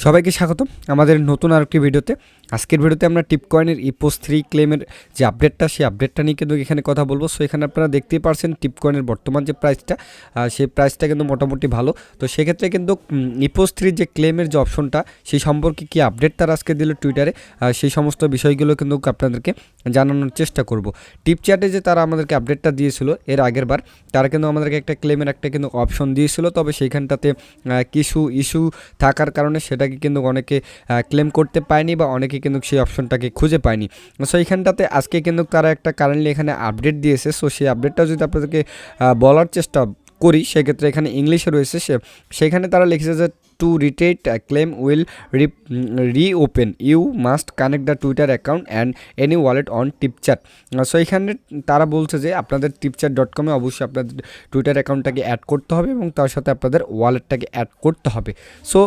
সবাইকে স্বাগতম আমাদের নতুন আরেকটি ভিডিওতে। আজকের ভিডিওতে আমরা টিপকয়েনের ইপোস 3 ক্লেমের যে আপডেটটা সেই আপডেটটা নিয়ে কিন্তু এখানে কথা বলবো। সো এখানে আপনারা দেখতেই পারছেন টিপকয়েনের বর্তমান যে প্রাইসটা সেই প্রাইসটা কিন্তু মোটামুটি ভালো। তো সেক্ষেত্রে কিন্তু ইপোস 3 যে ক্লেমের যে অপশনটা সেই সম্পর্কে কি আপডেট তারা আজকে দিল টুইটারে, সেই সমস্ত বিষয়গুলো কিন্তু আপনাদেরকে জানানোর চেষ্টা করব। টিপ চ্যাটে যে তারা আমাদেরকে আপডেটটা দিয়েছিল এর আগের বার, তারা কিন্তু আমাদেরকে একটা ক্লেমের একটা কিন্তু অপশন দিয়েছিল, তবে সেইখানটাতে কিছু ইস্যু থাকার কারণে সেটাকে কিন্তু অনেকে ক্লেম করতে পায়নি বা অনেকে কিন্তু সেই অপশনটাকে খুঁজে পায়নি। সো এইখানটাতে আজকে কিন্তু তারা একটা কারেন্টলি এখানে আপডেট দিয়েছে। সো সেই আপডেটটা যদি আপনাদেরকে বলার চেষ্টা করি সেক্ষেত্রে এখানে ইংলিশে রয়েছে, সেখানে তারা লিখেছে যে to retweet claim will reopen you must connect the Twitter account and any wallet on Tipchat. So এখানে তারা বলছে যে আপনাদের tipchat.com-এ অবশ্যই আপনাদের টুইটার অ্যাকাউন্টটাকে অ্যাড করতে হবে এবং তার সাথে আপনাদের ওয়ালেটটাকে অ্যাড করতে হবে। সো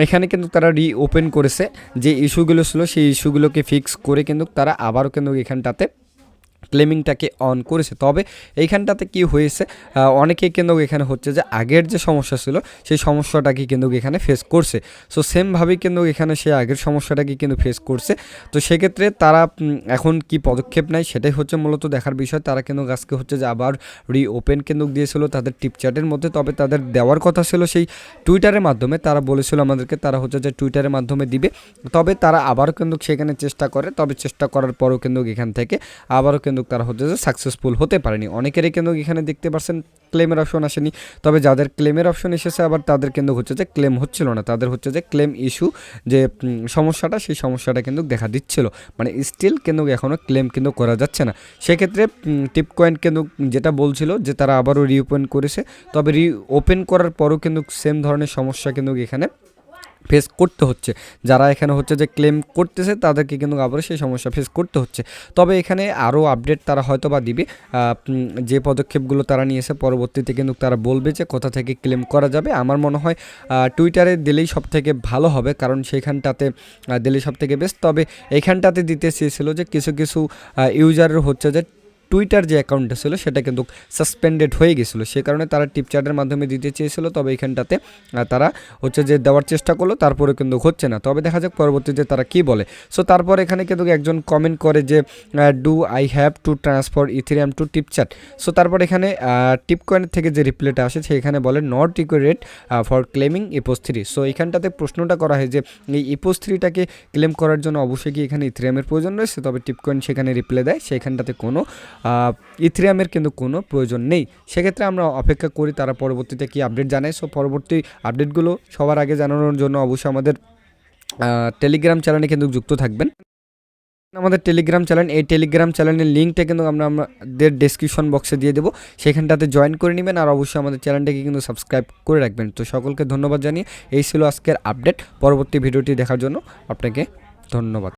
এখানে কিন্তু তারা রিওপেন করেছে, যে ইস্যুগুলো ছিল সেই ইস্যুগুলোকে ফিক্স করে কিন্তু তারা আবারও কিন্তু এখানটাতে ক্লেমিংটাকে অন করেছে। তবে এইখানটাতে কি হয়েছে, অনেকেই কিন্তু এখানে হচ্ছে যে আগের যে সমস্যা ছিল সেই সমস্যাটাকে কিন্তু এখানে ফেস করছে। সো সেমভাবেই কিন্তু এখানে সে আগের সমস্যাটাকে কিন্তু ফেস করছে। তো সেক্ষেত্রে তারা এখন কি পদক্ষেপ নেয় সেটাই হচ্ছে মূলত দেখার বিষয়। তারা কিন্তু আজকে হচ্ছে যে আবার রিওপেন কিন্তু দিয়েছিল তাদের টিপচ্যাটের মধ্যে, তবে তাদের দেওয়ার কথা ছিল সেই টুইটারের মাধ্যমে। তারা বলেছিল আমাদেরকে তারা হচ্ছে যে টুইটারের মাধ্যমে দিবে, তবে তারা আবারও কিন্তু সেখানে চেষ্টা করে, তবে চেষ্টা করার পরও কিন্তু এখান থেকে আবারও কিন্তু তারা হচ্ছে যে সাকসেসফুল হতে পারেনি। অনেকেরই কিন্তু এখানে দেখতে পাচ্ছেন ক্লেমের অপশন আসেনি, তবে যাদের ক্লেমের অপশন এসেছে আবার তাদের কিন্তু হচ্ছে যে ক্লেম হচ্ছিল না, তাদের হচ্ছে যে ক্লেম ইস্যু যে সমস্যাটা সেই সমস্যাটা কিন্তু দেখা দিচ্ছিল, মানে স্টিল কিন্তু এখনও ক্লেম কিন্তু করা যাচ্ছে না। সেক্ষেত্রে টিপকয়েন কিন্তু যেটা বলছিল যে তারা আবারও রিওপেন করেছে, তবে রিওপেন করার পরও কিন্তু সেম ধরনের সমস্যা কিন্তু এখানে ফেস করতে হচ্ছে। যারা এখানে হচ্ছে যে ক্লেম করতেছে তাদেরকে কিন্তু আবার সেই সমস্যা ফেস করতে হচ্ছে। তবে এখানে আরও আপডেট তারা হয়তো বা দিবে, যে পদক্ষেপগুলো তারা নিয়েছে পরবর্তীতে কিন্তু তারা বলবে যে কোথা থেকে ক্লেম করা যাবে। আমার মনে হয় টুইটারে দিলেই সব থেকে ভালো হবে, কারণ সেইখানটাতে দিলেই সব থেকে বেস্ট। তবে এইখানটাতে দিতে চেয়েছিল যে কিছু কিছু ইউজারের হচ্ছে যে টুইটার যে অ্যাকাউন্টটা ছিল সেটা কিন্তু সাসপেন্ডেড হয়ে গেছিলো, সে কারণে তারা টিপচ্যাটের মাধ্যমে দিতে চেয়েছিল। তবে এখানটাতে তারা হচ্ছে যে দেওয়ার চেষ্টা করলো, তারপরে কিন্তু হচ্ছে না। তবে দেখা যাক পরবর্তীতে তারা কি বলে। সো তারপর এখানে কিন্তু একজন কমেন্ট করে যে do I have to transfer Ethereum to Tipchat. So তারপর এখানে টিপকয়েনের থেকে যে রিপ্লাইটা আসে সেখানে বলে not required for claiming epoch 3। So এখানটাতে প্রশ্নটা করা হয় যে এই ইপোস 3টাকে ক্লেম করার জন্য অবশ্যই কি এখানে ইথেরিয়ামের প্রয়োজন রয়েছে, তবে টিপকয়েন সেখানে রিপ্লাই দেয় সেখানটাতে কোনো ইথেরিয়ামের কিন্তু কোনো প্রয়োজন নেই। সেক্ষেত্রে আমরা অপেক্ষা করি তারা পরবর্তীতে কি আপডেট জানায়। সো পরবর্তী আপডেটগুলো সবার আগে জানানোর জন্য অবশ্যই আমাদের টেলিগ্রাম চ্যানেলে কিন্তু যুক্ত থাকবেন। আমাদের টেলিগ্রাম চ্যানেল, এই টেলিগ্রাম চ্যানেলের লিঙ্কটা কিন্তু আমরা আমাদের ডেসক্রিপশন বক্সে দিয়ে দেবো, সেখানটাতে জয়েন করে নেবেন আর অবশ্যই আমাদের চ্যানেলটাকে কিন্তু সাবস্ক্রাইব করে রাখবেন। তো সকলকে ধন্যবাদ জানিয়ে এই ছিল আজকের আপডেট। পরবর্তী ভিডিওটি দেখার জন্য আপনাকে ধন্যবাদ।